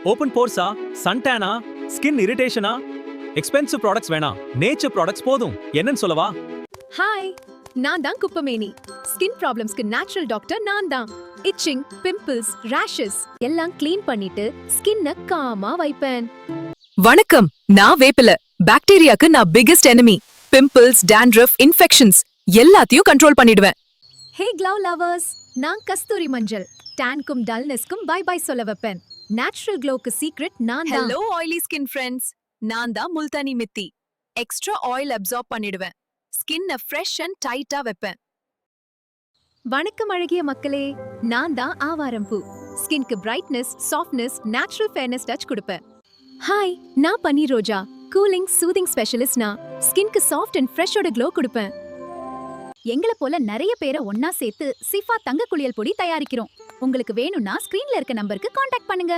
Open போர்ஸா, சன்டேனா, skin இரிட்டேஷனா, expensive products வேணாம், nature products போதும். என்னன்னு சொல்லவா? ஹாய், நான் தான் குப்பமேனி. ஸ்கின் ப்ராப்ளம்ஸ்க்கு நேச்சுரல் டாக்டர் நான் தான். இச்சிங், பிம்பிள்ஸ், ரேஷஸ் எல்லாம் க்ளீன் பண்ணிட்டு ஸ்கின்னை காமா வைப்பேன். வணக்கம், நான் வேப்பில. பாக்டீரியாக்கு நான் biggest enemy. Pimples, dandruff, infections எல்லாத்தையும் கண்ட்ரோல் பண்ணிடுவேன். ஹே க்ளவ் லவர்ஸ், நான் கஸ்தூரி மஞ்சள். டான்க்கும் டல்னஸ்க்கும் பை பை சொல்ல வைப்பேன். நேச்சுரல் க்ளோக்கு சீக்ரெட் நான் தான். ஹலோ ஆயிலி ஸ்கின் ஃப்ரெண்ட்ஸ், நான் தான் முல்தானி மித்தி. எக்ஸ்ட்ரா ஆயில் அப்சார்ப் பண்ணிடுவேன். ஸ்கின்னை ஃப்ரெஷ் அண்ட் டைட்டா வைப்பேன். வணக்கம் அழகிய மக்களே, நான் தான் ஆவாரம் பூ. ஸ்கின்க்கு brightness, softness, natural fairness touch கொடுப்பேன். ஹாய், நான் பன்னீர் ரோஜா. கூலிங், சூதிங் ஸ்பெஷலிஸ்ட் நான். ஸ்கின்க்கு சாஃப்ட் அண்ட் ஃப்ரெஷ்ஷோட க்ளோ கொடுப்பேன். எங்களை போல நிறைய பேரை ஒன்னா சேர்த்து சிஃபா தங்க குளியல் பொடி தயாரிக்கிறோம். உங்களுக்கு வேணும்னா ஸ்கிரீன்ல இருக்க நம்பருக்கு காண்டாக்ட் பண்ணுங்க.